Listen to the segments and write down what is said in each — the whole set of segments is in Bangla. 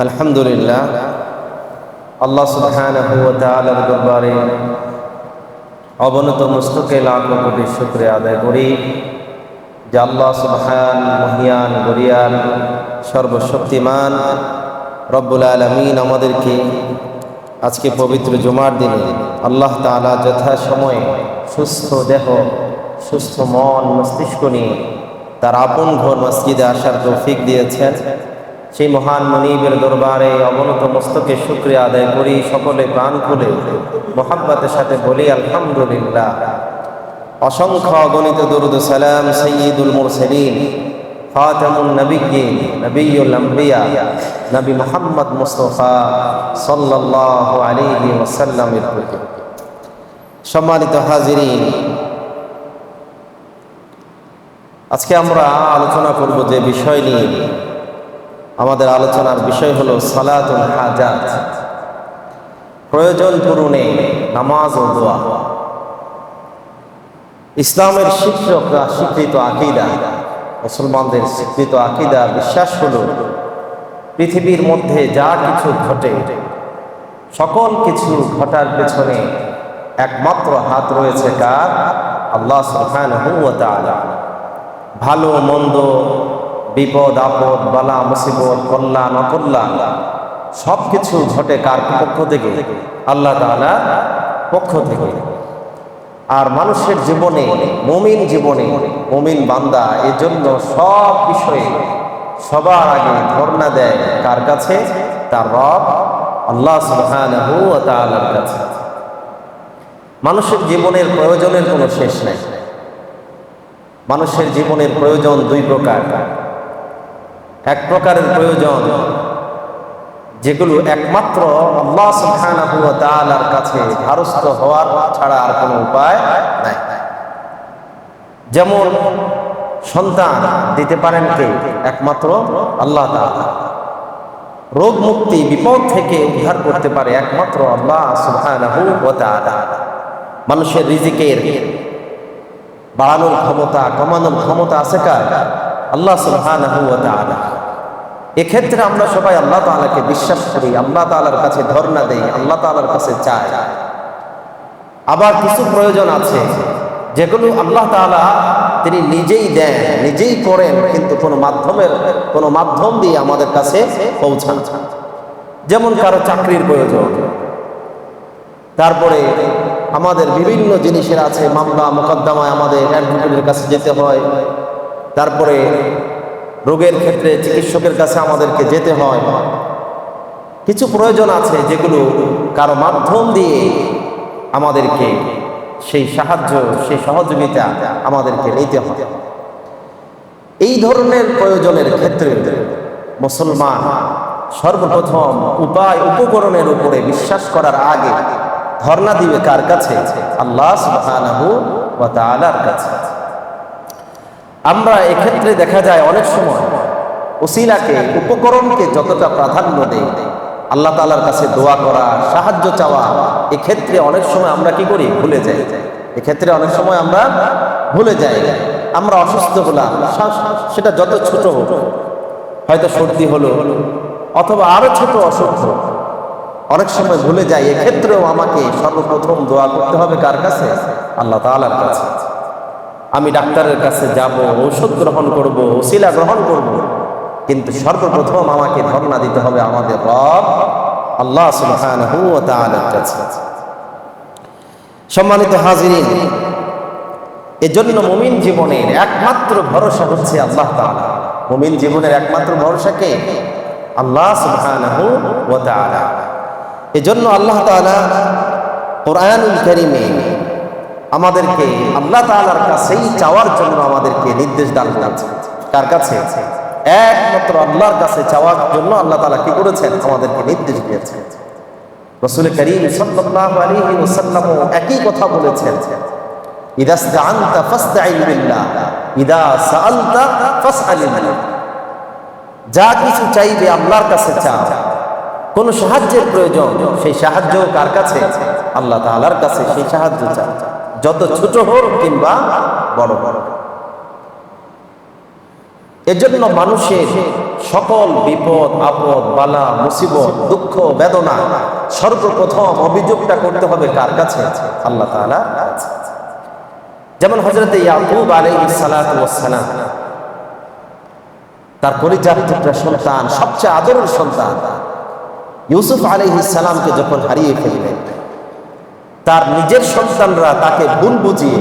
আলহামদুলিল্লাহ, আল্লাহ সুবহানাহু ওয়া তাআলার দরবারে অবনত মস্তকে লাখ কোটি শুকরিয়া আদায় করি যে আল্লাহ সুবহান মহিয়ান গরিয়ান সর্বশক্তিমান রব্বুল আলামিন আমাদেরকে আজকে পবিত্র জুমার দিনে আল্লাহ তাআলা যথাসময়ে সুস্থ দেহ সুস্থ মন মস্তিষ্ক নিয়ে তার আপন ঘর মসজিদে আসার তৌফিক দিয়েছেন। সেই মহান মনিবের দরবারে অবনত মস্তকে শুকরিয়া আদায় করি, সকলে প্রাণ খুলে মোহাব্বতের সাথে বলি আলহামদুলিল্লাহ। অসংখ্য অগণিত দরুদ সালাম সাইয়্যিদুল মুরসালিন খাতামুন নবিয়্যিন নবিয়্যুল আম্বিয়া নবী মুহাম্মদ মুস্তাফা সাল্লাল্লাহু আলাইহি ওয়াসাল্লামের প্রতি। সম্মানিত হাজিরিন, আজকে আমরা আলোচনা করব যে বিষয় নিয়ে, আমাদের আলোচনার বিষয় হলো সালাতুল হাজাত, প্রয়োজন পূরণে নামাজ ও দোয়া। ইসলামের শিক্ষকরা স্বীকৃত আকীদা, মুসলমানদের স্বীকৃত আকীদা বিশ্বাস হলো পৃথিবীর মধ্যে যা কিছু ঘটে সকল কিছু ঘটার পেছনে একমাত্র হাত রয়েছে কার? আল্লাহ সুবহানাহু ওয়া তাআলা। ভালো মন্দ, বিপদ আপদ, বালা মুসিবত, কল্যাণ অকল্যাণ সব কিছু ঘটে কার পক্ষ থেকে? আল্লাহ তাআলার পক্ষ থেকে। আর মানুষের জীবনে, মুমিন জীবনে, মুমিন বান্দা এজন্য সব বিষয়ে সবার আগে ধর্ণা দেয় কার কাছে? তার রব আল্লাহ সুবহানাহু ওয়া তাআলার কাছে। মানুষের জীবনের প্রয়োজনের কোনো শেষ নেই। মানুষের জীবনের প্রয়োজন দুই প্রকার। এক প্রকারের প্রয়োজন যেগুলো একমাত্র আল্লাহ সুবহানাহু ওয়া তাআলার কাছে ধারস্থ হওয়ার ছাড়া আর কোনো উপায় নাই। যেমন সন্তান দিতে পারেন কে? একমাত্র আল্লাহ তাআলা। রোগ মুক্তি, বিপদ থেকে উদ্ধার করতে পারে একমাত্র আল্লাহ সুবহানাহু ওয়া তাআলা। মানুষের রিজিকের বাড়ানোর ক্ষমতা, কমানোর ক্ষমতা আছে কার? আল্লাহ সুবহানাহু ওয়া তাআলা। এক্ষেত্রে আমরা সবাই আল্লাহ তাআলাকে বিশ্বাস করি, আল্লাহ তাআলার কাছে ধর্ণা দেই, আল্লাহ তাআলার কাছে চাই। আবার কিছু প্রয়োজন আছে যেগুলো আল্লাহ তাআলা তিনি নিজেই দেন, নিজেই করেন, কিন্তু কোনো মাধ্যম দিয়ে আমাদের কাছে পৌঁছান। যেমন কারো চাকরির প্রয়োজন, তারপরে আমাদের বিভিন্ন জিনিসের আছে, মামলা মোকদ্দমায় আমাদের অ্যাডভোকেটের কাছে যেতে হয়, তারপরে রোগের ক্ষেত্রে চিকিৎসকের কাছে আমাদেরকে যেতে হয়। কিছু প্রয়োজন আছে যেগুলো কারো মাধ্যম দিয়ে আমাদেরকে সেই সাহায্য, সেই সহযোগিতা আমাদেরকে নিতে হয়। এই ধরনের প্রয়োজনের ক্ষেত্রে মুসলমান সর্বপ্রথম উপকরণের উপরে বিশ্বাস করার আগে ধর্ণা দিবে কার কাছে? আল্লাহ সুবহানাহু ওয়া তাআলার কাছে। আমরা এক্ষেত্রে দেখা যায় অনেক সময় ওসিলাকে, উপকরণকে যতটা প্রাধান্য দেই, আল্লাহ তাআলার কাছে দোয়া করা, সাহায্য চাওয়া, এক্ষেত্রে অনেক সময় আমরা কি করি? ভুলে যাই। এক্ষেত্রে অনেক সময় আমরা ভুলে যাই। আমরা অসুস্থ হলাম, সেটা যত ছোট হোক, হয়তো সর্দি হলো অথবা আরো ছোট অসুখ হোক, অনেক সময় ভুলে যাই। এক্ষেত্রেও আমাকে সর্বপ্রথম দোয়া করতে হবে কার কাছে? আল্লাহ তাআলার কাছে। আমি ডাক্তারের কাছে যাব, ঔষধ গ্রহণ করব, ওসিলা গ্রহণ করব, কিন্তু সর্বপ্রথম আমাকে ধর্ণা দিতে হবে আমাদের রব আল্লাহ সুবহানাহু ওয়া তাআলার কাছে। সম্মানিত হাজিরিন, এজন্য মুমিন জীবনের একমাত্র ভরসা হচ্ছে আল্লাহ তাআলা। মুমিন জীবনের একমাত্র ভরসা কে? আল্লাহ সুবহানাহু ওয়া তাআলা। এজন্য আল্লাহ তাআলা কোরআনুল কারীমে আমাদেরকে আল্লাহ তাআলার কাছেই চাওয়ার জন্য আমাদেরকে নির্দেশ দান করেছেন। কার কাছে? একমাত্র আল্লাহর কাছে চাওয়ার জন্য আল্লাহ তাআলা কি করেছেন? আমাদেরকে নির্দেশ দিয়েছেন। রাসূল কারীম সাল্লাল্লাহু আলাইহি ওয়াসাল্লাম একই কথা বলেছেন, ইযা ইসতাআনতা ফাসতাঈন বিল্লাহ, ইযা সাআলতা ফাসআলিল্লাহ। যা কিছু চাইবে আল্লাহর কাছে চাও। কোন সাহায্যের প্রয়োজন, সেই সাহায্য কার কাছে? আল্লাহ তাআলার কাছে সেই সাহায্য চাও, যত ছোট হোক কিংবা বড়। এজন্য মানুষের সকল বিপদ আপদ বালা মুসিবত দুঃখ বেদনা সর্বপ্রথম অভিযোগটা করতে হবে কার কাছে? আল্লাহ তাআলার কাছে। যেমন হযরত ইয়াকুব আলাইহিস সালাতু ওয়াস সালাম, তার পরিজাত পুত্র সন্তান, সবচেয়ে আদরের সন্তান ইউসুফ আলাইহিস সালামকে যখন হারিয়ে ফেললেন, তার নিজের সন্তানরা তাকে ভুল বুঝিয়ে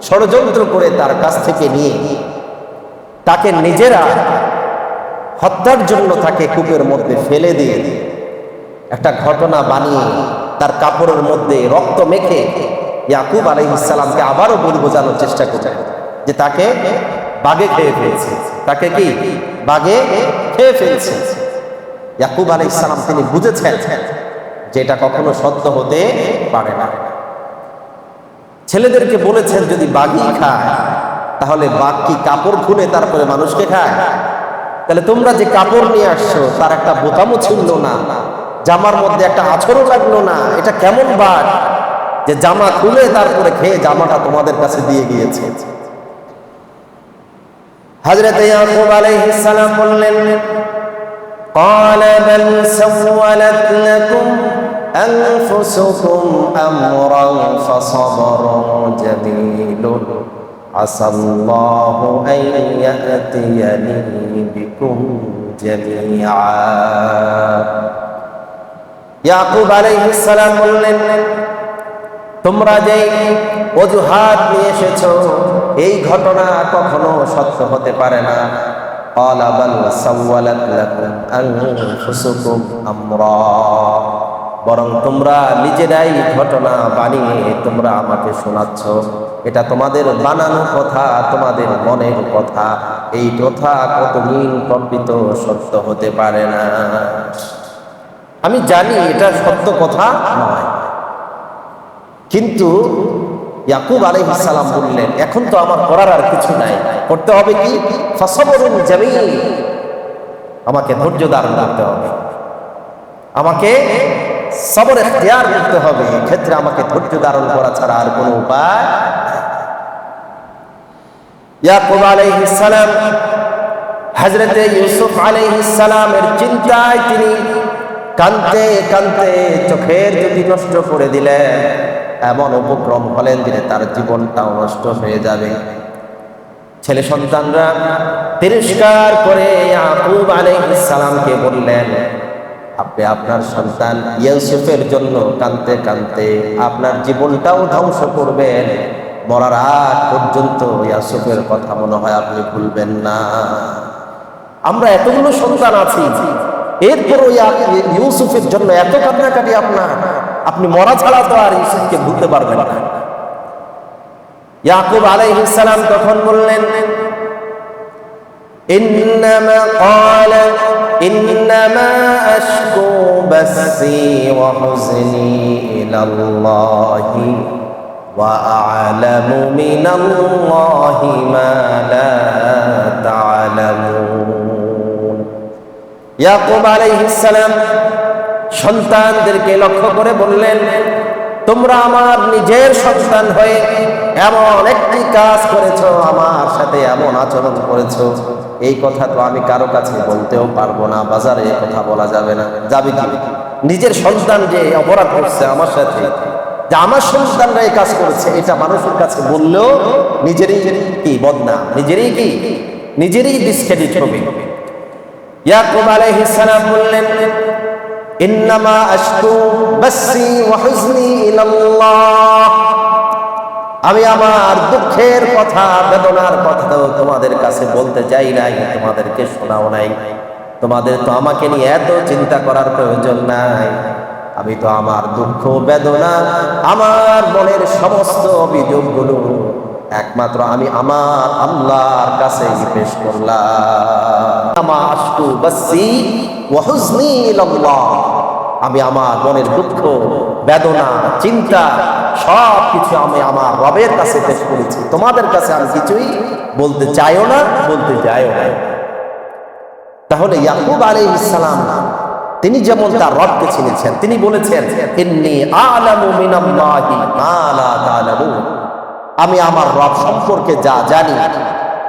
ষড়যন্ত্র করে তার কাছ থেকে নিয়ে তাকে নিজেরা হত্যার জন্য তাকে কূপের মধ্যে ফেলে দিয়ে একটা ঘটনা বানিয়ে তার কাপড়ের মধ্যে রক্ত মেখে ইয়াকুব আলাইহিস সালামকে আবারও ভুল বোঝানোর চেষ্টা করলেন যে তাকে বাঘে খেয়ে ফেলছে, তাকে কি বাঘে খেয়ে ফেলছে। ইয়াকুব আলাইহিস সালাম তিনি বুঝেছেন যে এটা কখনো সত্য হতে পারে না। ছেলেদেরকে বলেছেন যদি বাঘই খায় তাহলে বাঘ কি কাপড় খুলে তারপরে মানুষকে খায়? তাহলে তোমরা যে কাপড় নিয়ে আসছো তার একটা বোতামও ছিল না, জামার মধ্যে একটা আঁচড়ও লাগলো না, এটা কেমন বাঘ যে জামা খুলে তারপরে খেয়ে জামাটা তোমাদের কাছে দিয়ে গিয়েছে? হযরত ইয়াকুব আলাইহিস সালাম বললেন, قال بل سولت لكم أنفسكم أمرا فصبر جميل عسى الله أن يأتيني بكم جميعا। ইয়াকুব আলাইহিস সালাম বললেন, তোমরা যে অজুহাত নিয়ে এসেছো এই ঘটনা কখনো সত্য হতে পারে না। قال بل سولت لكم أنفسكم أمرا, বরং তোমরা নিজেরাই ঘটনা বানিয়ে তোমরা আমাকে শোনাচ্ছ, এটা তোমাদের বানানো কথা, তোমাদের মনের কথা, এই কথা কতদিন প্রকৃত সত্য হতে পারে না। আমি জানি এটা সত্য কথা নয়, কিন্তু ইয়াকুব আলাইহিস সালাম বললেন এখন তো আমার করার আর কিছু নাই, করতে হবে কি? ফাসবরুন জামিল, আমাকে ধৈর্য ধারণ করতে হবে, আমাকে সবর ইখতিয়ার করতে হবে, এই ক্ষেত্রে আমাকে ধৈর্য ধারণ করা ছাড়া আর কোনো উপায়। ইয়াকুব আলাইহিস সালাম হযরতে ইউসুফ আলাইহিস সালামের চিন্তায় তিনি কাঁদতে কাঁদতে চোখের জ্যোতি নষ্ট করে দিলেন, এমন উপক্রম হলেন দিনে তার জীবনটাও নষ্ট হয়ে যাবে। ছেলে সন্তানরা তিরস্কার করে ইয়াকুব আলাইহিস সালামকে বললেন, আপনি আপনার সন্তান ইউসুফের জন্য কাঁদতে কাঁদতে আপনার জীবনটাও ধ্বংস করবেন, মরার আগ পর্যন্ত ইউসুফের কথা মনে হয় আপনি ভুলবেন না। আমরা এতগুলো সন্তান আছি, এরপরও ইউসুফের জন্য এত কান্নাকাটি আপনার, আপনি মরা ছাড়া তো আর ইউসুফকে ভুলতে পারবেন না। ইয়াকুব আলাইহিস সালাম তখন বললেন, ইন্নামা আশকু বাসসি ওয়া হুজনি ইলাল্লাহি ওয়া আ'লামু মিনাল্লাহি মা লা তা'লামুন। ইয়াকুব আলাইহিস সালাম সন্তানদেরকে লক্ষ্য করে বললেন, তোমরা আমার নিজের সন্তান হয়ে এমন একটি কাজ করেছো, আমার সাথে এমন আচরণ করেছো, এই কথা তো আমি কারো কাছে বলতেও পারবো না, বাজারে এই কথা বলা যাবে না। যাবে কি? নিজের সন্তান যে অপরাধ করছে আমার সাথে, যে আমার সন্তানরা এই কাজ করেছে, এটা মানুষের কাছে বললেও নিজেরই কি বদনাম, নিজেরই ডিসক্রেডিট হবে। ইয়াকুব আলাইহিস সালাম বললেন, ইন্নামা আশকু বাসসি ওয়া হুজনি ইলাল্লাহ, আমি আমার দুঃখের কথা বেদনার কথা তোমাদের কাছে বলতে চাই নাই, তোমাদেরকে শোনাও নাই, তোমাদের তো আমাকে নিয়ে এত চিন্তা করার প্রয়োজন নাই। আমি তো আমার দুঃখ বেদনা আমার মনের সমস্ত অভিযোগগুলো একমাত্র আমি আমার আল্লাহর কাছে পেশ করলাম। আশকু বাসসি ওয়া হুজনি ইলাল্লাহ, আমি আমার মনের দুঃখ বেদনা চিন্তা সব কিছু আমি আমার রবের কাছে পেশ করেছি, তোমাদের কাছে আমি কিছুই বলতে চাইও না, বলতে যাইও না। তাহলে ইয়াকুব আলাইহিস সালাম তিনি যেমন তার রবকে চিনেছেন, তিনি বলেছেন, ইন্নী আ'লামু মিনাল্লাহি মা লা তা'লামুন, আমি আমার রব সম্পর্কে যা জানি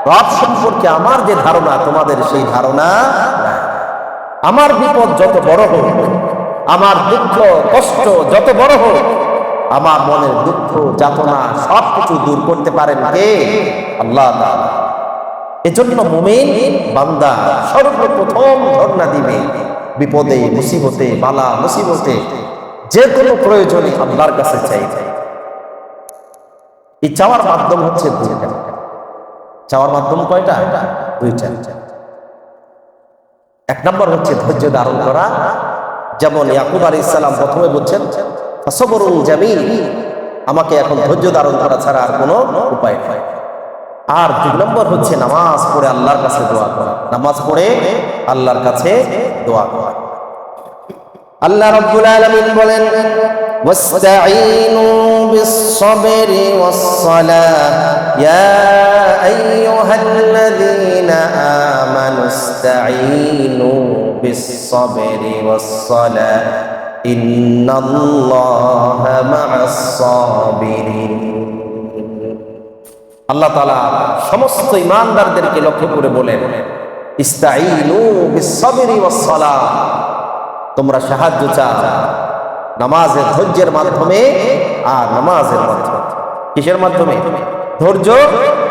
রব সম্পর্কে আমার যে ধারণা তোমাদের সেই ধারণা নাই। আমার বিপদ যত বড় হোক, আমার দুঃখ কষ্ট যত বড় হোক, আমার মনের দুঃখ যাতনা সবকিছু দূর করতে পারেন কে? আল্লাহ তাআলা। এজন্য মুমিন বান্দা সর্বপ্রথম ধর্ণা দিবে বিপদে মুসিবতে, বালা মুসিবতে, যে কোনো প্রয়োজনে আল্লাহর কাছে চাইবে। এই চাওয়ার মাধ্যম হচ্ছে দুইটা। চাওয়ার মাধ্যম কয়টা? দুইটা। এক নম্বর হচ্ছে ধৈর্য ধারণ করা, যেমন ইয়াকুব আলাইহিস সালাম প্রথমে বলছেন ফাসবরুন জামিল, আমাকে এখন ধৈর্য ধারণ করা ছাড়া আর কোনো উপায় নেই। আর দুই নম্বর হচ্ছে নামাজ পড়ে আল্লাহর কাছে দোয়া করা, নামাজ পড়ে আল্লাহর কাছে দোয়া করা। আল্লাহ রাব্বুল আলামিন বলেন ওয়াসতাঈনু বিস-সাবরি ওয়াস-সালাহ ইয়া আইয়ুহাল্লাযীনা আমানু ইসতাঈনু বিস-সাবরি ওয়াস-সালাহ ইন্নাল্লাহা মা'আস-সাবিরিন। আল্লাহ তাআলা সমস্ত ঈমানদারদেরকে লক্ষ্য করে বলেন ইসতাঈনু বিস-সাবরি ওয়াস-সালাহ, তোমরা সাহায্য চাও নামাজের ধৈর্যের মাধ্যমে আর নামাজের মাধ্যমে। কিসের মাধ্যমে? ধৈর্য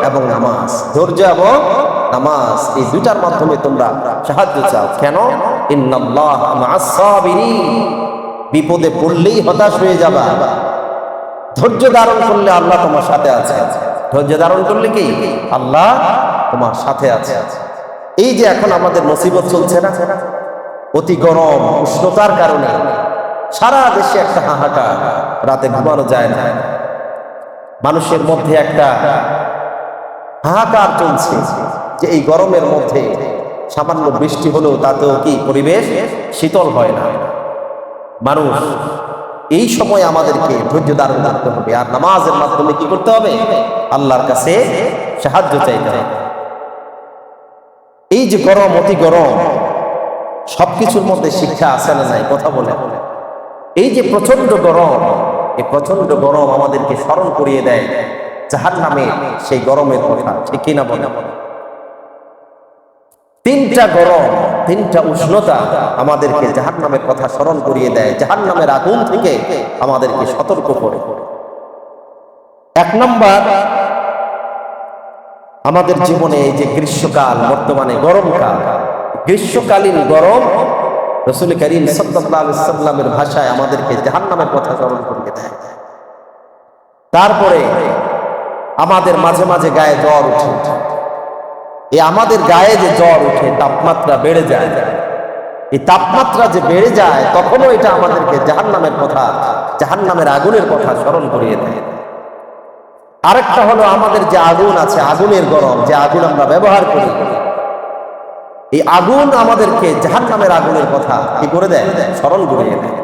এবং নামাজ। ধৈর্য এবং নামাজ এই দুইটার মাধ্যমে তোমরা সাহায্য চাও। কেন? ইন্নাল্লাহা মা'আস-সাবিরিন, বিপদে পড়লেই হতাশ হয়ে যাবা, ধৈর্য ধারণ করলে আল্লাহ তোমার সাথে আছে। ধৈর্য ধারণ করলে কি আল্লাহ তোমার সাথে আছে। এই যে এখন আমাদের মুসিবত চলছে না, অতি গরম উষ্ণতার কারণে সারা দেশে একটা হাহাকার, রাতে ঘুমানো যায় না, মানুষের মধ্যে একটা হাহাকার চলছে যে এই গরমের মধ্যে সামান্য বৃষ্টি হলেও তাতেও কি পরিবেশ শীতল হয় না। মানুষ এই সময় আমাদেরকে ধৈর্য ধারণ করতে হবে, আর নামাজের মাধ্যমে কি করতে হবে? আল্লাহর কাছে সাহায্য চাইতে হবে। এই যে গরম, অতি গরম, সবকিছুর মধ্যে শিক্ষা আছে না নাই? কথা বলে এই যে প্রচন্ড গরম, এই প্রচন্ড গরম আমাদেরকে স্মরণ করিয়ে দেয় জাহান্নামের সেই গরমের কথা, ঠিক কিনা বলে? তিনটা গরম, তিনটা উষ্ণতা আমাদেরকে জাহান্নামের কথা স্মরণ করিয়ে দেয়, জাহান্নামের আগুন থেকে আমাদেরকে সতর্ক করে। এক নম্বর, আমাদের জীবনে এই যে গ্রীষ্মকাল, বর্তমানে গরমকাল, গ্রীষ্মকালীন গরম রাসূল করিম সাল্লাল্লাহু আলাইহি ওয়াসাল্লামের ভাষায় আমাদেরকে জাহান্নামের কথা স্মরণ করিয়ে দেয়। তারপরে আমাদের মাঝে মাঝে গায়ে জ্বর ওঠে। এই আমাদের গায়ে যে জ্বর ওঠে, তাপমাত্রা বেড়ে যায়, এই তাপমাত্রা যে বেড়ে যায় তখনও এটা আমাদেরকে জাহান্নামের কথা, জাহান্নামের আগুনের কথা স্মরণ করিয়ে দেয়। আরেকটা হলো আমাদের যে আগুন আছে, আগুনের গরম, যে আগুন আমরা ব্যবহার করি, এই আগুন আমাদেরকে জাহান্নামের আগুনের কথা কি করে দেয়? স্মরণ করিয়ে দেয়।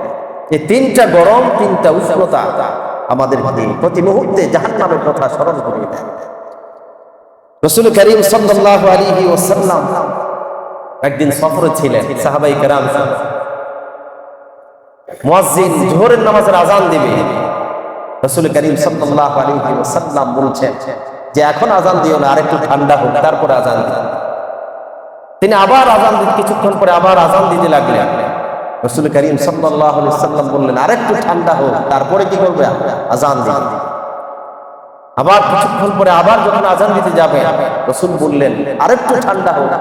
এই তিনটা গরম, তিনটা উষ্ণতা আমাদের প্রতি মুহূর্তে জাহান্নামের কথা স্মরণ করিয়ে দেয়। রাসূল করিম সাল্লাল্লাহু আলাইহি ওয়াসাল্লাম একদিন সফরে ছিলেন, সাহাবায়ে কেরাম, মুয়াজ্জিন যোহরের নামাজের আযান দিবে, রাসূল করিম সাল্লাল্লাহু আলাইহি ওয়াসাল্লাম বলছেন যে এখন আযান দিও না, আরেকটু ঠান্ডা হোক তারপরে আযান দিও। তিনি আবার আযান দিতে, কিছুক্ষণ পরে আবার আযান দিতে লাগলেন। রাসূল করিম সাল্লাল্লাহু আলাইহি ওয়াসাল্লাম বললেন আরেকটু ঠান্ডা হোক তারপরে কি করবে? আযান দিবে। আবার কিছুক্ষণ পরে আবার যখন আযান দিতে যাবে, রাসূল বললেন আরেকটু ঠান্ডা হোক।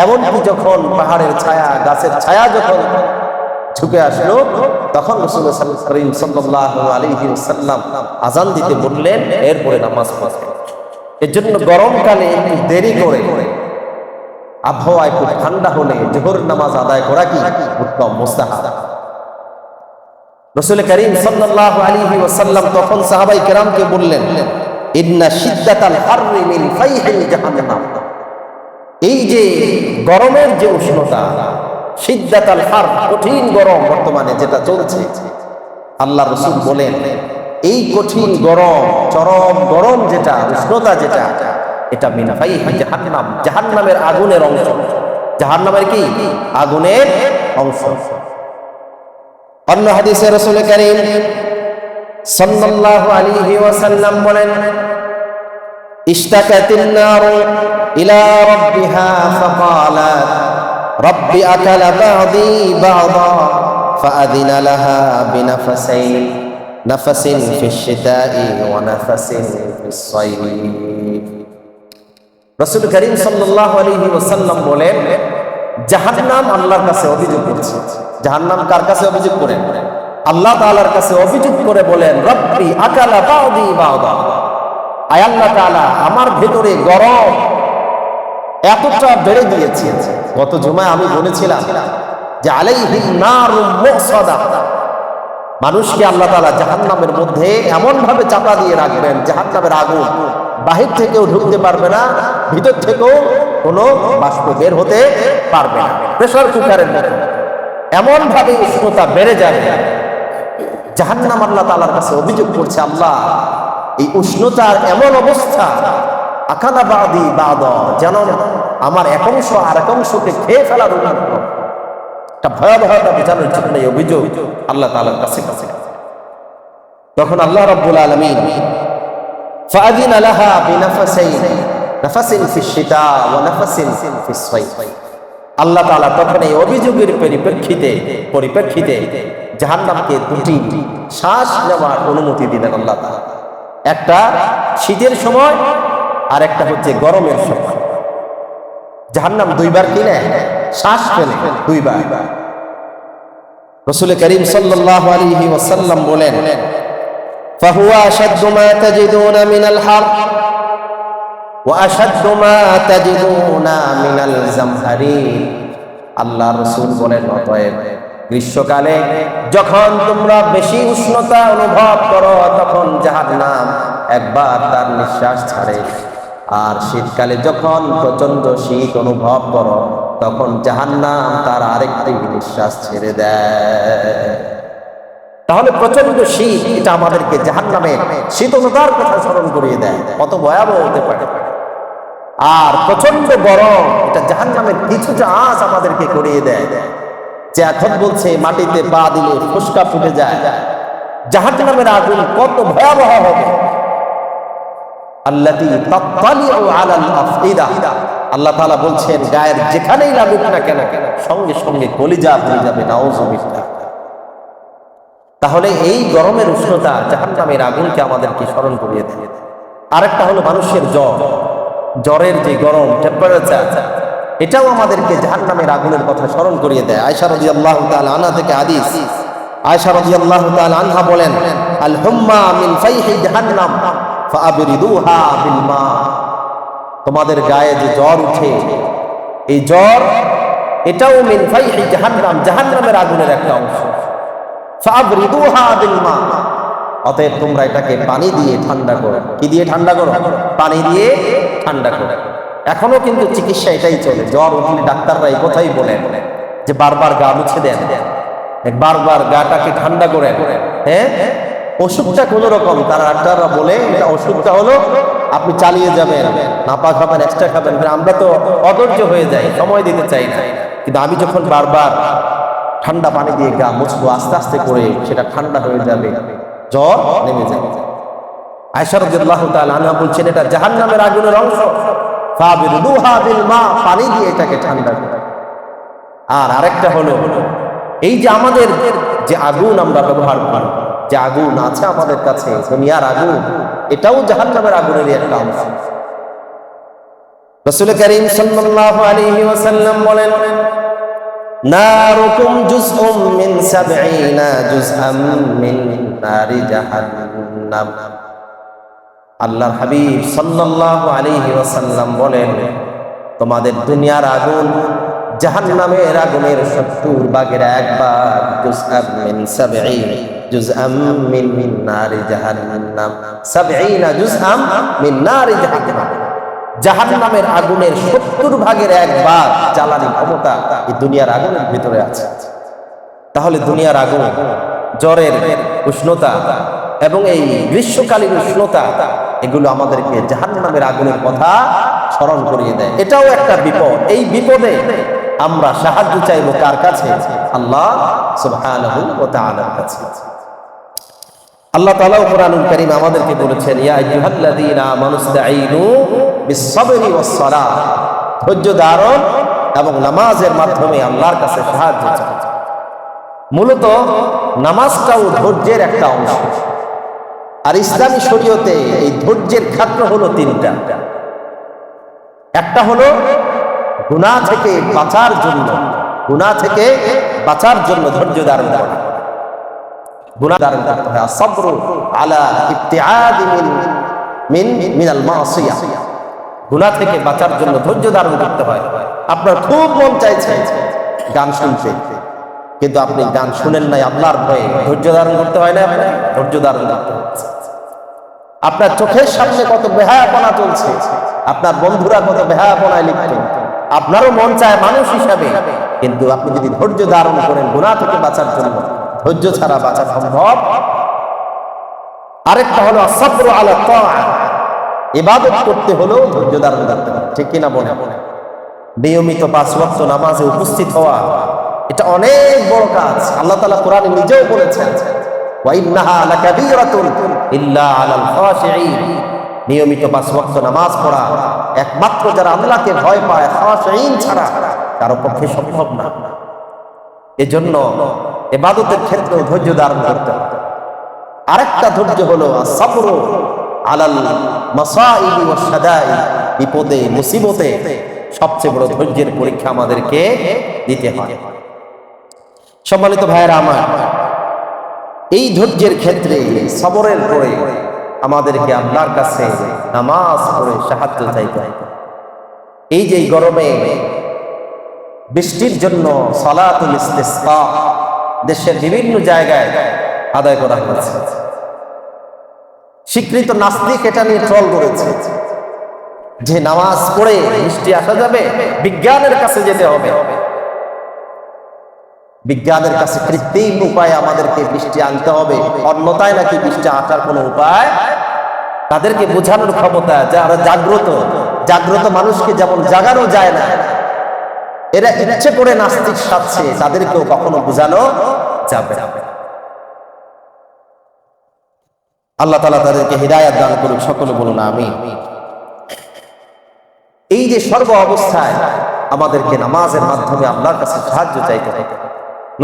এমনকি যখন পাহাড়ের ছায়া, গাছের ছায়া যখন ঝুঁকে আসলো, তখন রাসূল সাল্লাল্লাহু আলাইহি ওয়াসাল্লাম আযান দিতে বললেন, এরপরে নামাজ পড়বেন। এর জন্য গরমকালে একটু দেরি করে, আবহাওয়া একটু ঠান্ডা হলে যোহরের নামাজ আদায় করা কি উত্তম, মুস্তাহাব। রাসূল করিম সাল্লাল্লাহু আলাইহি ওয়াসাল্লাম তখন সাহাবায়ে কেরামকে বললেন ইন্না শিদ্দাতাল হাররি মিন ফাইহিল জাহান্নাম, এই যে গরমের যে উষ্ণতা, শিদ্দাতাল হার, কঠিন গরম বর্তমানে যেটা চলছে, আল্লাহ রাসূল বলেন এই কঠিন গরম, চরম গরম যেটা, উষ্ণতা যেটা, এটা মিন ফাইহি জাহান্নাম, জাহান্নামের আগুনের অংশ। জাহান্নামের কি? আগুনের অংশ। অন্য হাদিসে রাসূল করিম সাল্লাল্লাহু আলাইহি ওয়াসাল্লাম বলেন ইশতাকাতিন নারু ইলা রাব্বিহা ফাকালাত রাব্বি আকালা বা'দি বা'দা ফাআযিনা লাহা বিনাফাসাইন নাফাসিন ফিশ শিতাই ওয়া নাফাসিন ফিস সাইফ। রাসূল করিম সাল্লাল্লাহু আলাইহি ওয়াসাল্লাম বলেন, জাহান্নাম আল্লাহর কাছে অভিযোগ করছে। জাহান্নাম কার কাছে অভিযোগ করে? আল্লাহ তাআলার কাছে অভিযোগ করে বলেন, রব্বি আকালা বা'দি বা'দা, আয় আল্লাহ তাআলা, আমার ভেতরে গরম এতটা বেড়ে গিয়েছে। গত জুমায় আমি বলেছিলাম যে আলাইহিন নারুম মুসাদা, মানুষকে আল্লাহ তাআলা জাহান্নামের মধ্যে এমন ভাবে চাপা দিয়ে রাখবেন, জাহান্নামের আগুন বাহির থেকেও ঢুকতে পারবে না, ভিতর থেকেও কোনো বাষ্প বের হতে পারবে না, প্রেসার কুকারের মতো এমন ভাবে উষ্ণতা বেড়ে যাবে। জাহান্নাম আল্লাহ তাআলার কাছে অভিযোগ করছে, আল্লাহ এই উষ্ণতার এমন অবস্থা, আকালা বা'দি বা'দা, যেন আমার এক অংশ আর এক অংশকে খেয়ে ফেলার একটা ভয়াবহতা বোঝানোর জন্য এই অভিযোগ আল্লাহ তাআলার কাছে। তখন আল্লাহ রাব্বুল আলামিন ফাআযিনা লাহা বিনাফাসাইন নাফাসিন ফিশ শিতা ওয়া নাফাসিন ফিস সাইফ। আল্লাহ তাআলা তখন এই অভিযোগের পরিপ্রেক্ষিতে জাহান্নামকে দুটি শ্বাস নেওয়ার অনুমতি দিলেন আল্লাহ তাআলা। একটা শীতের সময় আর একটা হচ্ছে গরমের সময়। জাহান্নাম দুইবার কি নেয়? শ্বাস ফেলে দুইবার। রাসূল করিম সাল্লাল্লাহু আলাইহি ওয়াসাল্লাম বলেন, ফাহুয়া আশাদ্দু মা তাজিদুনা মিনাল হার ওয়া আশাদ্দু মা তাজিদুনা মিনাল জামহারির। আল্লাহ রাসূল বলেন, অতএব গ্রীষ্মকালে যখন তোমরা বেশি উষ্ণতা অনুভব করো তখন জাহান্নাম একবার তার নিঃশ্বাস ছাড়ে, আর শীতকালে যখন প্রচন্ড শীত অনুভব করো তখন জাহান্নাম তার আরেকটি নিঃশ্বাস ছেড়ে দেয়। তাহলে প্রচন্ড শীত এটা আমাদেরকে জাহান্নামের শীতলতার কথা স্মরণ করিয়ে দেয়, কত ভয়াবহ হতে পারে। আর প্রচন্ড গরম এটা জাহান্নামের কিছুটা আঁচ আমাদেরকে করিয়ে দেয়, যে এখন বলছে মাটিতে পা দিলে ফুসকা ফুটে যায়। জাহান্নামের আগুন কত ভয়াবহ হবে। আল্লাতী তাত্তালিউ আলাল আফইদা, আল্লাহ তাআলা বলছেন গায়ের যেখানেই লাগুক না কেন সঙ্গে সঙ্গে কলিজা পুড়ে যাবে, নাউযুবিল্লাহ। তাহলে এই গরমের উষ্ণতা জাহান্নামের আগুনকে আমাদেরকে স্মরণ করিয়ে দেয়। আরেকটা হলো মানুষের জ্বরের যে গরম টেম্পারেচার, এটাও আমাদেরকে জাহান্নামের আগুনের কথা স্মরণ করিয়ে দেয়। আয়েশা রাদিয়াল্লাহু তাআলা আনহা থেকে হাদিস, আয়েশা রাদিয়াল্লাহু তাআলা আনহা বলেন, আল হুম্মা মিন ফাইহি জাহান্নাম ফাআবরিদুহা বিল মা। তোমাদের গায়ে যে জ্বর উঠে, এই জ্বর এটাও মিন ফাইহি জাহান্নাম, জাহান্নামের আগুনের একটা অংশ। ফাআবরিদুহা বিল মা, অতএব তোমরা এটাকে পানি দিয়ে ঠান্ডা করো। কি দিয়ে ঠান্ডা করো? পানি দিয়ে ঠান্ডা করো। এখনো কিন্তু চিকিৎসা এটাই চলে। জ্বর উঠলে ডাক্তাররা এই কথাই বলেন যে বারবার গা মুছে দেন, বারবার গাটাকে ঠান্ডা করে। হ্যাঁ, ওষুধটা কোন রকম, তারা ডাক্তাররা বলে এটা ওষুধটা হলো আপনি চালিয়ে যাবেন, নাপা খাবেন, এক্সট্রা খাবেন। আমরা তো অধৈর্য হয়ে যাই, সময় দিতে চাই না। কিন্তু আমি যখন বারবার ঠান্ডা পানি দিয়ে গা মুছবো, আস্তে আস্তে করে সেটা ঠান্ডা হয়ে যাবে, জ্বর নেমে যাবে। আয়েশা রাদিয়াল্লাহু তাআলা আনহা বলছেন এটা জাহান্নামের আগুনের অংশ। ফাবিরুহা বিল মা, পানি দিয়ে এটাকে ঠান্ডা করে। আর আরেকটা হলো এই যে আমাদের যে আগুন আমরা ব্যবহার করি, যে আগুন আছে আমাদের কাছে দুনিয়ার আগুন, এটাও জাহান্নামের আগুনেরই একটা অংশ। রাসূল করিম সাল্লাল্লাহু আলাইহি ওয়াসাল্লাম বলেন, নারুকুম জুজউম মিন 70 জুজআম মিন নারি জাহান্নাম। আল্লাহর হাবিব সাল্লাল্লাহু আলাইহি ওয়াসাল্লাম বলেন, তোমাদের দুনিয়ার আগুন জাহান্নামের আগুনের 70 ভাগের 1 ভাগ, জুজআম মিন 70 জুজআম মিন নারি জাহান্নাম, 70 জুজআম মিন নারি জাহান্নাম। জাহান্নামের আগুনের 70 ভাগের 1 ভাগ জ্বালানি ক্ষমতা এই দুনিয়ার আগুনের ভিতরে আছে। তাহলে দুনিয়ার আগুন, জ্বরের উষ্ণতা এবং এই গ্রীষ্মকালীন উষ্ণতা, এগুলো আমাদেরকে জাহান্নামের আগুনের কথা স্মরণ করিয়ে দেয়। এটাও একটা বিপদ। এই বিপদে আমরা সাহায্য চাইবো কার কাছে? আল্লাহ সুবহানাহু ওয়া তাআলার কাছে। আল্লাহ তাআলা কুরআনুল কারীম আমাদেরকে বলেছেন, ইয়া আইয়ুহাল্লাযীনা আমানুস্তাঈনু বিস-সাবরি ওয়াস-সালাহ, ধৈর্য ধারণ এবং নামাজের মাধ্যমে আল্লাহর কাছে সাহায্য চাও। মূলত নামাজটাও ধৈর্যের একটা অংশ। আর ইসলামী শরীয়তে এই ধৈর্যের ক্ষেত্র হলো তিনটা। একটা হলো গুনাহ থেকে বাঁচার জন্য, গুনাহ থেকে বাঁচার জন্য ধৈর্য ধারণ করা, গুনাহ ধারণ করতে হয়। আসবরু আলা ইবতিআদি মিনাল মাসিয়াহ, গুনাহ থেকে বাঁচার জন্য ধৈর্য ধারণ করতে হয়। আপনার খুব মন চাইছে গান শুনতে, কিন্তু আপনি গান শুনেন নাই আল্লাহর ভয়ে, ধৈর্য ধারণ করতে হয় না? আপনার ধৈর্য ধারণ করতে হয়। আপনার চোখের সামনে কত বেহায়াপনা চলছে, আপনার বন্ধুরা কত বেহায়াপনায় লিপ্ত, আপনারও মন চায় মানুষ হিসাবে, কিন্তু আপনি যদি ধৈর্য ধারণ করেন গুনাহ থেকে বাঁচার জন্য, ধৈর্য ছাড়া বাঁচা সম্ভব। আরেকটা হলো আসবরু আলা তাআহ, ইবাদত করতে হলেও ধৈর্য ধারণ করতে হবে, ঠিক কিনা বলেন? নিয়মিত 5 ওয়াক্ত নামাজে উপস্থিত হওয়া, এটা অনেক বড় কাজ। আল্লাহ তাআলা কোরআনে নিজেও বলেছেন, ওয়া ইন্নাহা লাকাবীরাতুন ইল্লা আলাল খাশিঈন, নিয়মিত 5 ওয়াক্ত নামাজ পড়া একমাত্র যারা আল্লাহকে ভয় পায়, খাশিঈন ছাড়া কারো পক্ষে সম্ভব না। এজন্য ইবাদতের ক্ষেত্রে ধৈর্য ধারণ করতে হবে। আরেকটা ধৈর্য হলো আসবরু আলাল মাসাইবি ওয়াস শাদাইদ, বিপদে মুসিবতে সবচেয়ে বড় ধৈর্যের পরীক্ষা আমাদেরকে দিতে হয়। সম্মানিত ভাইয়েরা আমার, এই ধৈর্যের ক্ষেত্রে সবরের পরে আমাদেরকে আল্লাহর কাছে নামাজ পড়ে সাহায্য চাইতে হয়। এই যে গরমে বৃষ্টির জন্য সালাতুল ইস্তিসকা দেশের বিভিন্ন জায়গায় আদায় করা হয়েছে, স্বীকৃত নাস্তিক এটা নিয়ে ট্রল করেছে যে নামাজ পড়ে বৃষ্টি আসা যাবে, বিজ্ঞানের কাছে যেতে হবে, বিজ্ঞানের কাছে কৃত্রিম উপায়ে আমাদেরকে বৃষ্টি আনতে হবে, অন্যথায় নাকি বৃষ্টি আসার কোনো উপায়। তাদেরকে বোঝানোর ক্ষমতা, যারা জাগ্রত মানুষকে যেমন জাগানো যায় না, এরা ইচ্ছে করে নাস্তিক সাজছে, তাদেরকেও কখনো বোঝানো যাবে না। আল্লাহ তাআলা তাদেরকে হিদায়াত দান করুন, সকলে বলুন আমিন। এই যে সর্ব অবস্থায় আমাদেরকে নামাজের মাধ্যমে আল্লাহর কাছে সাহায্য চাইতে হবে।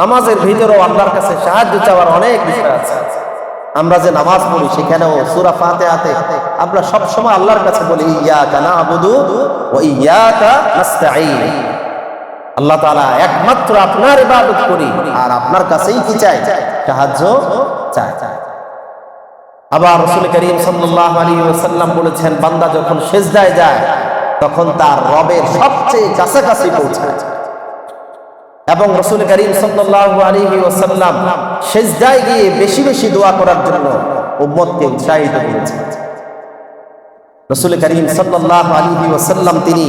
নামাজের ভিতরেও আল্লাহর কাছে সাহায্য চাওয়ার অনেক বিষয় আছে। আমরা যে নামাজ পড়ি সেখানেও সূরা ফাতিহাতে আমরা সব সময় আল্লাহর কাছে বলি, ইয়াকা না'বুদু ওয়া ইয়াকা নাস্তাঈন, আল্লাহ তাআলা একমাত্র আপনার ইবাদত করি আর আপনার কাছেই কি চাই? সাহায্য চাই। আবার রাসূল করিম সাল্লাল্লাহু আলাইহি ওয়াসাল্লাম বলেছেন, বান্দা যখন সিজদায় যায় তখন তার রবের সবচেয়ে কাছাকাছি পৌঁছায়। এবং রাসূল করিম সাল্লাল্লাহু আলাইহি ওয়াসাল্লাম সিজদায় গিয়ে বেশি বেশি দোয়া করার জন্য উম্মতকে উৎসাহিত করেছেন। রাসূল করিম সাল্লাল্লাহু আলাইহি ওয়াসাল্লাম তিনি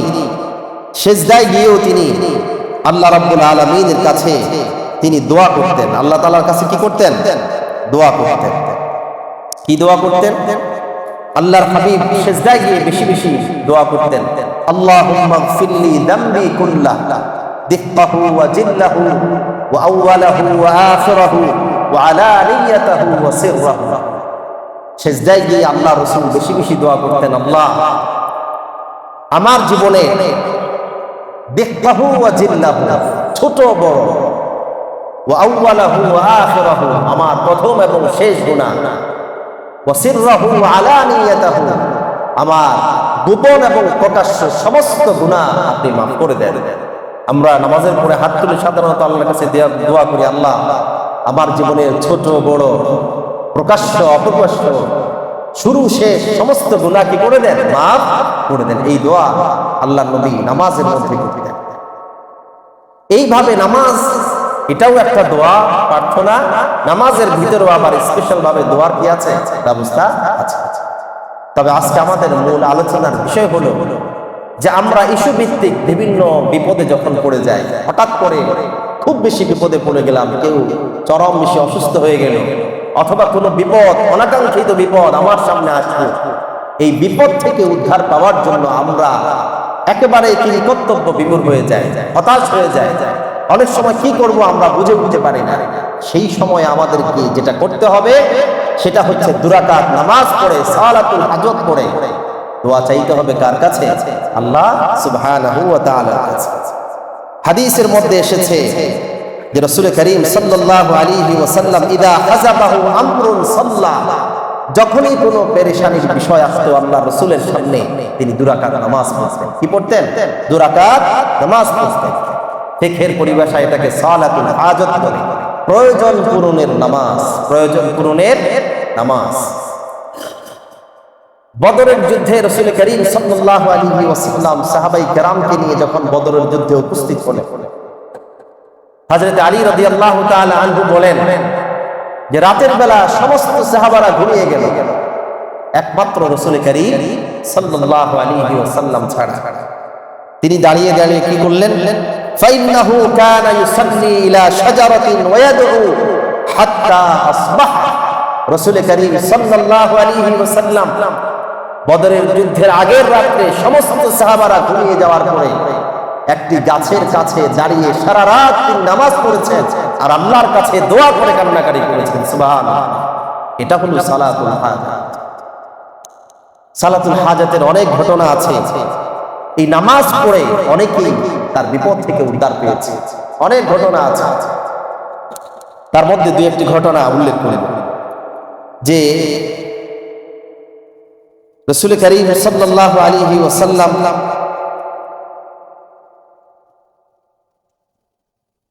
সিজদায় গিয়েও তিনি আল্লাহ রাব্বুল আলামিনের কাছে তিনি দোয়া করতেন। আল্লাহ তাআলার কাছে কি করতেন? দোয়া করতেন। কি দোয়া করতেন? আল্লাহর হাবিব সিজদায় গিয়ে বেশি বেশি দোয়া করতেন, আল্লাহুম্মা গফিরলি যামবি কুল্লাহ দিক্কাহু ওয়া জিল্লাহু ওয়া আউওয়ালাহু ওয়া আখিরাহু ওয়া আলানিয়াতাহু ওয়া সিররাহু। সিজদায় গিয়ে আল্লাহ রাসূল বেশি বেশি দোয়া করতেন, আল্লাহ আমার জীবনে দিক্কাহু ওয়া জিল্লাহু, ছোট বড়, ওয়া আউওয়ালাহু ওয়া আখিরাহু, আমার প্রথম এবং শেষ গুনাহ, ওয়া সিররাহু ওয়া আলানিয়াতাহু, আমার গোপন এবং প্রকাশ্য সমস্ত গুনাহ আপনি মাফ করে দেন। আমরা নামাজের পরে হাত তুলে সাধারণত আল্লাহর কাছে দোয়া করি, আল্লাহ আমার জীবনের ছোট বড়, প্রকাশ্য অপ্রকাশ্য, শুরু শেষ সমস্ত গুনাহ কি করে দেন? মাফ করে দেন। এই দোয়া আল্লাহর নবী নামাজের মধ্যে করতেন। এইভাবে নামাজ এটাও একটা দোয়া, প্রার্থনা। নামাজের ভিতরেও আবার স্পেশাল ভাবে দোয়ার কি আছে? ব্যবস্থা আছে। তবে আজকে আমাদের মূল আলোচনার বিষয় হলো যে আমরা ইস্যু ভিত্তিক বিভিন্ন বিপদে যখন পড়ে যাই, হঠাৎ করে খুব বেশি বিপদে পড়ে গেলাম, কেউ চরম বেশি অসুস্থ হয়ে গেল, অথবা কোনো বিপদ, অনাকাঙ্ক্ষিত বিপদ আমার সামনে আসলো, এই বিপদ থেকে উদ্ধার পাওয়ার জন্য আমরা একেবারে কর্তব্য বিমূঢ় হয়ে যায়, হতাশ হয়ে যায়। অনেক সময় কি করব আমরা বুঝে উঠতে পারি না। সেই সময় আমাদেরকে যেটা করতে হবে সেটা হচ্ছে 2 রাকাত নামাজ পড়ে সালাতুল হাজত পড়ে দোয়া চাইতে হবে কার কাছে? আল্লাহ সুবহানাহু ওয়া তাআলার কাছে। হাদিসের মধ্যে এসেছে যে রাসূল করিম সাল্লাল্লাহু আলাইহি ওয়াসাল্লাম ইদা হাযাবাহু আমরুন সাল্লা, যখনই কোনো পেরেশানির বিষয় আসতো আল্লাহ রাসূলের সামনে তিনি 2 রাকাত নামাজ পড়তেন। কি পড়তেন? 2 রাকাত নামাজ পড়তেন। ফিকহের পরিভাষায় এটাকে সালাতুল হাজত বলে, প্রয়োজন পূরণের নামাজ, প্রয়োজন পূরণের নামাজ। বদরের যুদ্ধে রাসূল করিম সাল্লাল্লাহু আলাইহি ওয়াসাল্লাম সাহাবাই কেরামকে নিয়ে যখন বদরের যুদ্ধে উপস্থিত হলেন, হযরত আলী রাদিয়াল্লাহু তাআলা আনহু বলেন যে রাতের বেলা সমস্ত সাহাবারা ঘুমিয়ে গেল, একমাত্র রাসূল করিম সাল্লাল্লাহু আলাইহি ওয়াসাল্লাম ছাড়া। তিনি দাঁড়িয়ে দাঁড়িয়ে কি করলেন? ফাইন্নাহু কানা ইউসাল্লি ইলা শাজারাতিন ওয়া ইয়াদউ হাত্তা আসবাহ। রাসূল করিম সাল্লাল্লাহু আলাইহি ওয়াসাল্লাম বদরের যুদ্ধের আগের রাতে সমস্ত সাহাবারা ঘুমিয়ে যাওয়ার পরে একটি গাছের কাছে দাঁড়িয়ে সারা রাত তিনি নামাজ পড়েছেন আর আল্লাহর কাছে দোয়া করে কান্নাকাটি করেছেন। সুবহানাল্লাহ। এটা হলো সালাতুল হাজাত। সালাতুল হাজাতের অনেক ঘটনা আছে। এই নামাজ পড়ে অনেকেই তার বিপদ থেকে উদ্ধার পেয়েছে, অনেক ঘটনা আছে। তার মধ্যে 2-1টি ঘটনা উল্লেখ করি যে রাসূল করিম সাল্লাল্লাহু আলাইহি ওয়াসাল্লাম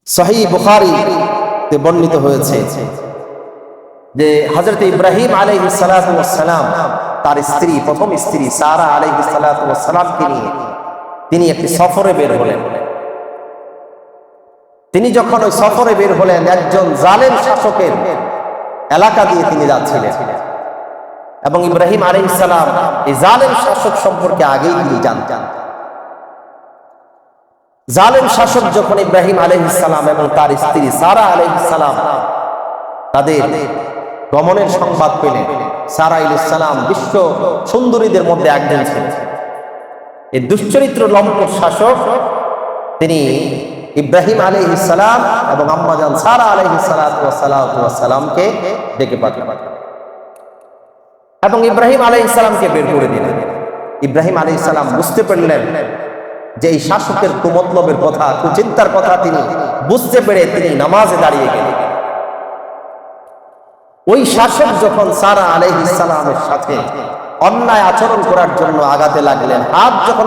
সহিহ বুখারীতে বর্ণিত হয়েছে যে হযরত ইব্রাহিম আলাইহিস সালাতু ওয়াস সালাম তার স্ত্রী, প্রথম স্ত্রী সারা আলাইহিস সালাতু ওয়াস সালামকে নিয়ে তিনি একটি সফরে বের হলেন। তিনি যখন ওই সফরে বের হলেন, একজন জালেম শাসকের এলাকা দিয়ে তিনি যাচ্ছিলেন এবং ইব্রাহিম আলাইহিস সালাম এই জালেম শাসক সম্পর্কে আগেই তিনি জানতেন। জালেম শাসক যখন ইব্রাহিম আলাইহিস সালাম এবং তার স্ত্রী সারা আলাইহিস সালাম তাদের গমনের সংবাদ পেলেন, সারা আলাইহিস সালাম বিশ্ব সুন্দরীদের মধ্যে একজন ছিলেন। এই দুশ্চরিত্র লম্পট শাসক তিনি ইব্রাহিম আলাইহিস সালাম এবং আম্মাজান সারা আলাইহিস সালামকে ডেকে পাঠালেন এবং ইব্রাহিম আলাইহিস সালামকে বের করে দিলেন। ইব্রাহিম আলাইহিস সালাম বুঝতে পারলেন যে এই শাসকের কুমতলবের কথা, কুচিন্তার কথা তিনি বুঝতে পেরে তিনি নামাজে দাঁড়িয়ে গেলেন। ওই শাসক যখন সারা আলাইহিস সালামের সাথে অন্যায় আচরণ করার জন্য আগাতে লাগলেন, হাত যখন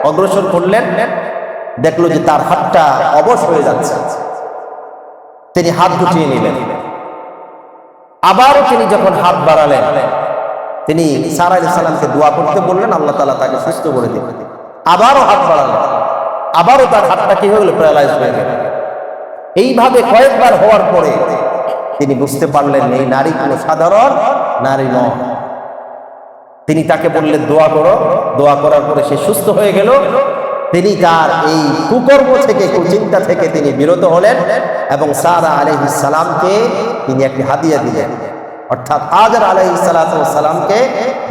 অগ্রসর করলেন, দেখলো যে তার হাতটা অবশ হয়ে যাচ্ছে। তিনি হাত গুটিয়ে নিলেন। আবারও তিনি যখন হাত বাড়ালেন, তিনি সারা আলাইহিস সালামকে দোয়া করতে বললেন, আল্লাহ তাআলা তাকে সুস্থ করে দিলেন। আবারও হাত বাড়ালেন, আবারও তার হাতটা কি হয়ে গেল? প্যারালাইজ হয়ে গেল। এইভাবে কয়েকবার হওয়ার পরে তিনি বুঝতে পারলেন এই নারী কোনো সাধারণ নারী নয়। তিনি তাকে বললেন দোয়া করো। দোয়া করার পরে সে সুস্থ হয়ে গেল। তিনি তার এই কুকর্ম থেকে, কুচিন্তা থেকে তিনি বিরত হলেন এবং সারা আলাইহিস সালামকে তিনি একটি হাদিয়া দিলেন, অর্থাৎ হাজার আলাইহিস সালামকে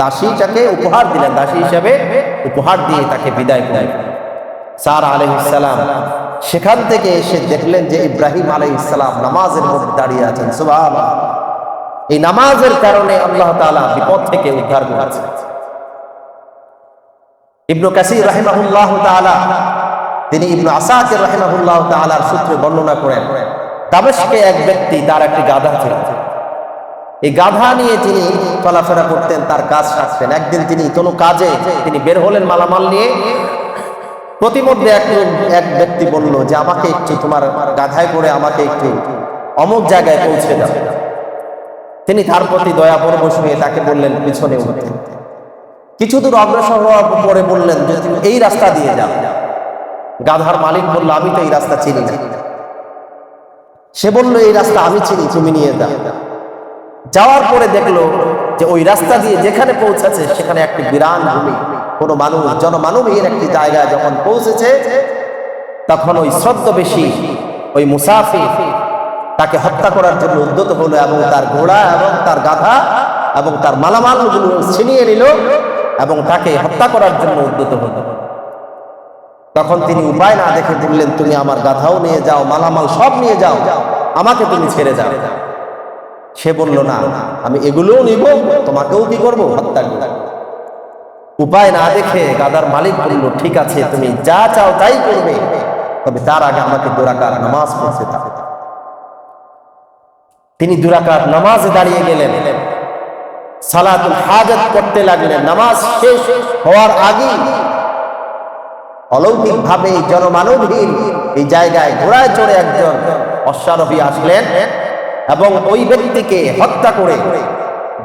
দাসীটাকে উপহার দিলেন, দাসী হিসেবে উপহার দিয়ে তাকে বিদায় করলেন। সারা আলাইহিস সালাম সেখান থেকে এসে দেখলেন যে ইব্রাহিম আলাইহিস সালাম নামাজের মধ্যে দাঁড়িয়ে আছেন। সুবহানাল্লাহ। এই নামাজের কারণে আল্লাহ তাআলা বিপদ থেকে উদ্ধার করেছেন। ইবনে কাসির রাহিমাহুল্লাহু তাআলা তিনি ইবনে আসাকির রাহিমাহুল্লাহু তাআলার সূত্রে বর্ণনা করেন, দামেস্কে এক ব্যক্তি, তার একটি গাধা ছিল। এই গাধা নিয়ে তিনি চলাফেরা করতেন, তার কাজ সারতেন। একদিন তিনি কোনো কাজে তিনি বের হলেন মালামাল নিয়ে। প্রতিমধ্যে এক ব্যক্তি বলল যে আমাকে একটু তোমার গাধায় করে আমাকে একটু অমুক জায়গায় পৌঁছে দাও। তিনি তার প্রতি দয়া পরবশ হয়ে তাকে বললেন পিছনে উঠতে। কিছু দূর অগ্রসর হওয়ার পরে বললেন যে তুমি এই রাস্তা দিয়ে যাও। গাধার মালিক বলল আমি তো এই রাস্তা চিনি না। সে বলল এই রাস্তা আমি চিনি, তুমি নিয়ে যাও। যাওয়ার পরে দেখলো যে ওই রাস্তা দিয়ে যেখানে পৌঁছেছে সেখানে একটি বিরান ভূমি, কোনো মানুষ জনমানবহীন একটি জায়গায় যখন পৌঁছেছে তখন ওই ছদ্মবেশী ওই মুসাফির তাকে হত্যা করার জন্য উদ্যত হলো এবং তার ঘোড়া এবং তার গাধা এবং তার মালামালগুলো ছিনিয়ে নিল এবং তাকে হত্যা করার জন্য উদ্যত হলো। তখন তিনি উপায় না দেখে বললেন, তুমি আমার গাধাও নিয়ে যাও, মালামাল সব নিয়ে যাও, আমাকে তুমি ছেড়ে যাও। সে বলল, না, আমি এগুলোও নিব, তোমাকেও কি করবো, হত্যা করব। উপায় না দেখে গাধার মালিক বলল, ঠিক আছে, তুমি যা চাও তাই করবে, তবে তার আগে আমাকে 2 রাকাত নামাজ পড়তে দাও। তিনি 2 রাকাত নামাজে দাঁড়িয়ে গেলেন, সালাতুল হাজাত পড়তে লাগলেন। নামাজ শেষ হওয়ার আগে অলৌকিক ভাবে জনমানবহীন এই জায়গায় ঘোড়ায় চড়ে একজন অশ্বারোহী আসলেন এবং ওই ব্যক্তিকে হত্যা করে,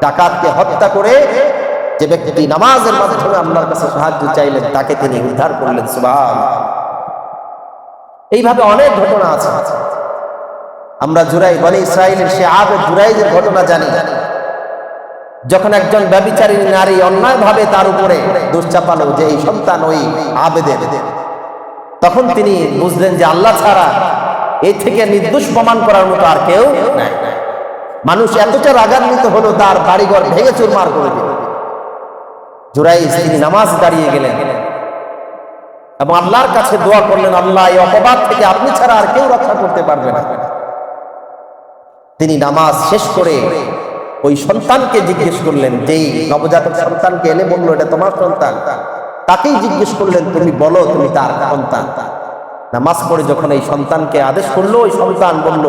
ডাকাতকে হত্যা করে, যে ব্যক্তি নামাজের মাধ্যমে আল্লাহর কাছে সাহায্য চাইলেন তাকে তিনি উদ্ধার করলেন। সুবহানাল্লাহ। এইভাবে অনেক ঘটনা আছে। আমরা জুরাই, বনি ইসরাইলের সে আবেদ জুরাইজের ঘটনা জানি। যখন একজন ব্যভিচারী নারী অন্যায়ভাবে তার উপরে দোষ চাপালো যে এই সন্তান ওই আবেদের, তখন তিনি বুঝলেন যে আল্লাহ ছাড়া এই থেকে নির্দোষ প্রমাণ করার মতো আর কেউ নাই। মানুষ এতটা রাগান্বিত হলো তার বাড়িঘর ভেঙে চুরমার করে দিল। জুরাইজ তিনি নামাজ দাঁড়িয়ে গেলেন এবং আল্লাহর কাছে দোয়া করলেন, আল্লাহ, এই অপবাদ থেকে আপনি ছাড়া আর কেউ রক্ষা করতে পারবে না। তিনি নামাজ শেষ করে ওই সন্তানকে জিজ্ঞেস করলেন, যেই নবজাতক সন্তানকে এনে বললো এটা তোমার সন্তান, তাকেই জিজ্ঞেস করলেন, তুমি বলো তুমি তার সন্তান। নামাজ পড়ে যখন এই সন্তানকে আদেশ করলো, ওই সন্তান বলল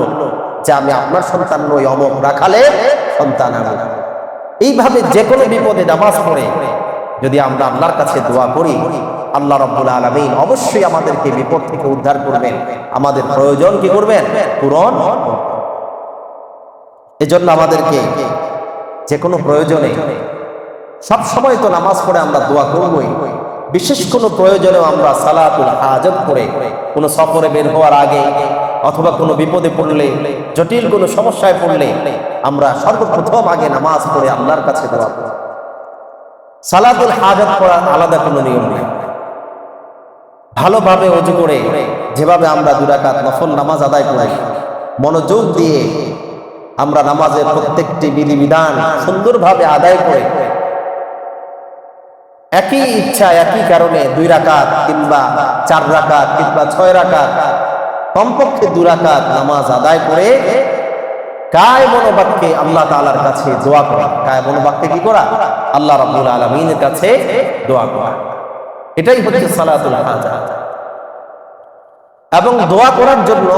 যে আমি আপনার সন্তান নই, অমুক রাখালের সন্তান আমি। এইভাবে যে কোনো বিপদে নামাজ পড়ে যদি আমরা আল্লাহর কাছে দোয়া করি, আল্লাহ রাব্বুল আলামিন অবশ্যই আমাদেরকে বিপদ থেকে উদ্ধার করবেন, আমাদের প্রয়োজন কি করবেন, পূরণ। এজন্য আমাদেরকে যে কোনো প্রয়োজনে সব সময় তো নামাজ পড়ে আমরা দোয়া করবই, বিশেষ কোনো প্রয়োজনেও আমরা সালাতুল হাজাত করে কোনো সফরে বের হওয়ার আগে অথবা কোনো বিপদে পড়লে, জটিল কোনো সমস্যায় পড়লে আমরা সর্বপ্রথম আগে নামাজ পড়ে আল্লাহর কাছে দোয়া করি। সালাতুল হাজাত পড়ার আলাদা কোনো নিয়ম নেই। ভালোভাবে ওযু করে যেভাবে আমরা 2 রাকাত নফল নামাজ আদায় করি, মনোযোগ দিয়ে আমরা নামাজের প্রত্যেকটি বিধিবিধান সুন্দরভাবে আদায় করে একই ইচ্ছা, একই কারণে 2 রাকাত কিংবা 4 রাকাত কিংবা 6 রাকাত, কমপক্ষে 2 রাকাত নামাজ আদায় করে কায় মনোবাক্যে আল্লাহ তাআলার কাছে দোয়া করা। কায় মনোবাক্যে কি করা? আল্লাহ রাব্বুল আলামিনের কাছে দোয়া করা। এটাই হচ্ছে সালাতুল হাজাত। এবং দোয়া করার জন্য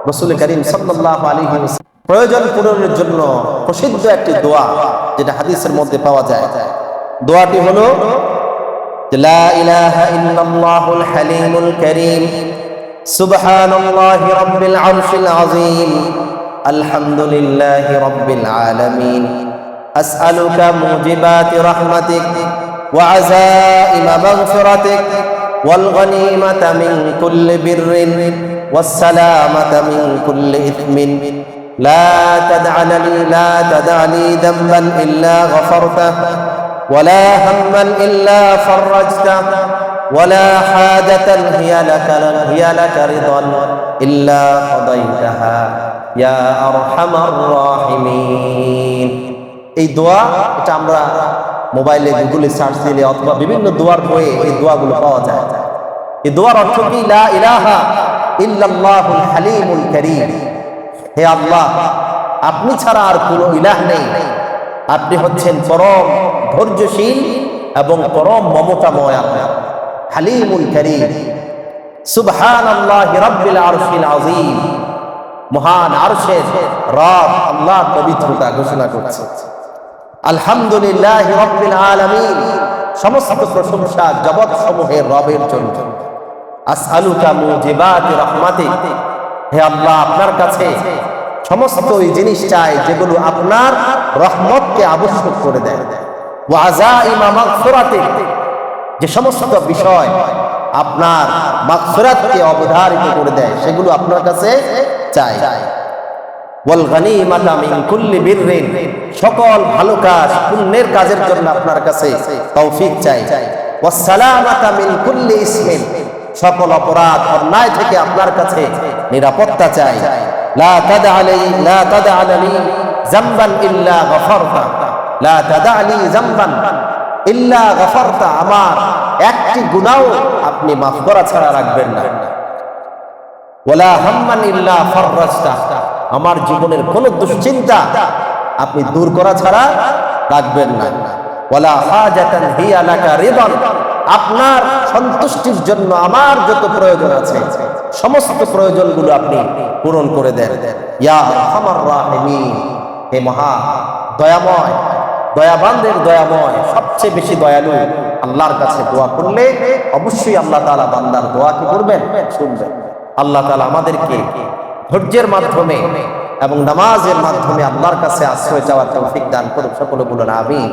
রাসূল করিম সাল্লাল্লাহু আলাইহি ওয়াসাল্লাম প্রয়োজন পূরণের জন্য প্রসিদ্ধ একটি দোয়া, যেটা হাদিসের মধ্যে পাওয়া যায়। দোয়াটি হলো, লা ইলাহা ইল্লাল্লাহুল হালিমুল কারীম, সুবহানাল্লাহি রাব্বিল আরশিল আযীম, আলহামদুলিল্লাহি রাব্বিল আলামিন, আসআলুকা মুজিবাতি রাহমাতিক ওয়া আযাইমা মাগফিরাতিক ওয়াল গনিমাতা মিন কুল্লি বিররিন ওয়াস সালামাতা মিন কুল্লি ইথমিন, لا تدع لي ذنبا إلا غفرته ولا هما إلا فرجته ولا حاجة هي لك رضا إلا قضيتها يا أرحم الراحمين। এই দোয়া এটা আমরা মোবাইলে গুগলে সার্চ দিলে অথবা বিভিন্ন দোয়ার বইয়ে এই দোয়াগুলো পাওয়া যায়। এই দোয়ার অর্থ কি? লা ইলাহা ইল্লাল্লাহুল হালিমুল কারীম। হে আল্লাহ, আপনি ছাড়া আর কোনো ইলাহ নেই, আপনি হচ্ছেন পরম ধৈর্যশীল এবং পরম মমতাময়। আপনার হালিমুল কারীম। সুবহানাল্লাহি রাব্বিল আরশিল আযীম, মহান আরশের রব আল্লাহ পবিত্রতা ঘোষণা করছে। আলহামদুলিল্লাহি রাব্বিল আলামিন, সমস্ত প্রশংসা জগৎ সমূহের রবের জন্য। আসআলুকা মুজিবাতি রাহমাতিক, হে আল্লাহ, আপনার কাছে সমস্ত ওই জিনিস চাই যেগুলো আপনার রহমতকে আবশ্যক করে দেয়। ওয়া আযাইমা মাগফিরাতিক, যে সমস্ত বিষয় আপনার মাগফিরাতকে অবধারিত করে দেয় সেগুলো আপনার কাছে চাই। ওয়াল গনিমাতা মিন কুল্লি বিররিন, সকল ভালো কাজ, পুণ্যের কাজের জন্য আপনার কাছে তৌফিক চাই। ওয়াস সালামাতা মিন কুল্লি ইসমিন, সকল অপরাধ অন্যায় থেকে আপনার কাছে নিরাপত্তা চাই। লা তাদা লি যামবান ইল্লা গফারতা, লা তাদা লি যামবান ইল্লা গাফারতা, আমার একটি গুনাহ আপনি মাফ করা ছাড়া রাখবেন না। ওয়ালা হাম্মান ইল্লা ফাররাজতা, আমার জীবনের কোন দুশ্চিন্তা আপনি দূর করা ছাড়া রাখবেন না। ওয়ালা হাজাতান হিয়া লাকা রিদান, আপনার সন্তুষ্টির জন্য আমার যত প্রয়োজন আছে সমস্ত প্রয়োজনগুলো আপনি পূরণ করে দেন। ইয়া আরহামার রাহিমিন, হে মহা দয়াময়, দয়াবানদের দয়াময়, সবচেয়ে বেশি দয়ালু আল্লাহর কাছে দোয়া করলে অবশ্যই আল্লাহ তাআলা বান্দার দোয়া কি করবেন? শুনবেন। আল্লাহ তাআলা আমাদেরকে ধৈর্যের মাধ্যমে এবং নামাজের মাধ্যমে আল্লাহর কাছে আশ্রয় চাওয়ার তৌফিক দান করুন। সকলে বলুন আমিন।